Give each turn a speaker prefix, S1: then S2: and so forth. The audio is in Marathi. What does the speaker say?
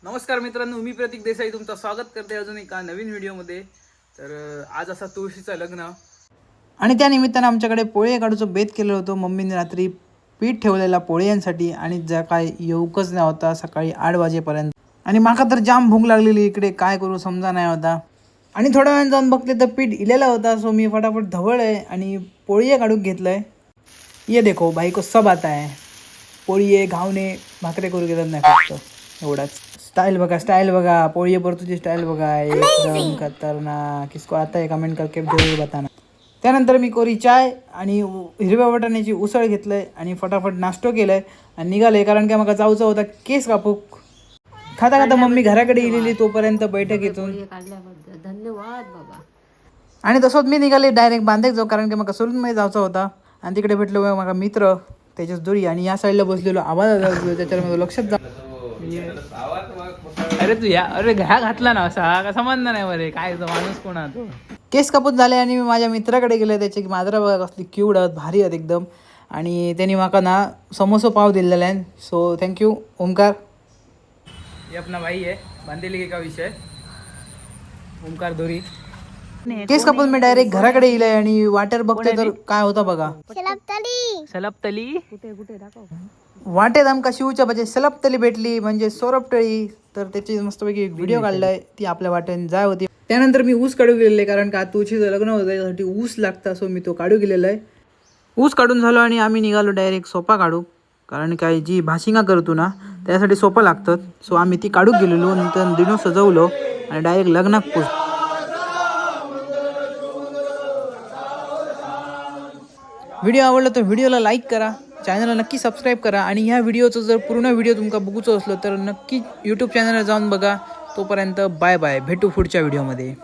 S1: नमस्कार मित्रांनो, मी प्रतीक देसाई तुमचं स्वागत करते अजून एका नवीन व्हिडिओमध्ये. तर आज असा तुळशीचं लग्न आणि त्या निमित्तानं आमच्याकडे पोळे काढूचं बेत केलं होतं. मम्मीने रात्री पीठ ठेवलेला पोळ्यांसाठी आणि ज्या काय येऊकच नाही होता सकाळी 8 वाजेपर्यंत. आणि माका तर जाम भूक लागलेली, इकडे काय करू समजा नाही होता. आणि थोड्या वेळानं जाऊन बघते तर पीठ इलेला होता. सो मी फटाफट धवळय आणि पोळी काढून घेतलंय. ये देखो भाई को सब आता है. पोळी घावणे भाकरे करू घेतात नाही फक्त एवढाच. स्टाइल बघा पोळी पर तुझी स्टाइल बघा एकदम खतरनाक. किसको आता है कमेंट करके जरूर बताना. त्यानंतर मी कोरी चाय आणि हिरव्या वाटाण्याची उसळ घेतलंय आणि फटाफट नाश्तो केलाय आणि निघाले, कारण की मला जाऊचं होता केस कापूक. खाता खाता मम्मी घराकडे गेलेली तोपर्यंत बैठकीतून.
S2: धन्यवाद बाबा.
S1: आणि तसंच मी निघाले डायरेक्ट बांधेक जाऊ, कारण की मला सोलूनमध्ये जायचं होता. आणि तिकडे भेटलो माझा मित्र त्याच्याच दोरी आणि या साईडला बसलेलो आवाज त्याच्यावर माझं लक्षात जा. अरे तू या अरे घ्या घातला ना असा का संबंध नाही बरे, काय माणूस कोणा तो. केस कापूत झाले आणि मी माझ्या मित्राकडे गेले. त्याची माजरा बघा कसली क्यूट आहेत, भारी आहेत एकदम. आणि त्यांनी माका ना समोसा पाव दिलेला आहे. So thank you Omkar. ये अपना भाई है बांधेली का विषय ओमकार दोरी. केस कापून मी डायरेक्ट घराकडे गेले आणि वाटेर बघते तर काय होता बघा, सलपतली.
S2: कुठे कुठे दाखव.
S1: वाटेत आमका शिवच्या म्हणजे सलपतली भेटली, म्हणजे सोरपटळी. तर त्याची मस्तपैकी व्हिडिओ काढलाय, ती आपल्या वाटेने जाय होती. त्यानंतर मी ऊस काढू गेलेले, कारण का तुळशीचं लग्न होतं त्यासाठी ऊस लागता. सो मी तो काढू गेलेला आहे. ऊस काढून झालो आणि आम्ही निघालो डायरेक्ट सोपा काढू, कारण काय जी भाशिंगा करतो ना त्यासाठी सोपा लागतात. सो आम्ही ती काढू गेलेलो, नंतर दिनो सजवलो आणि डायरेक्ट लग्नात पोचलो. व्हिडिओ आवडला तर व्हिडिओला लाईक करा, चॅनलला नक्की सबस्क्राईब करा. आणि ह्या व्हिडिओचं जर पूर्ण व्हिडिओ तुमका बघूचं असलं तर नक्की यूट्यूब चॅनलला जाऊन बघा. तोपर्यंत बाय बाय, भेटू पुढच्या व्हिडिओमध्ये.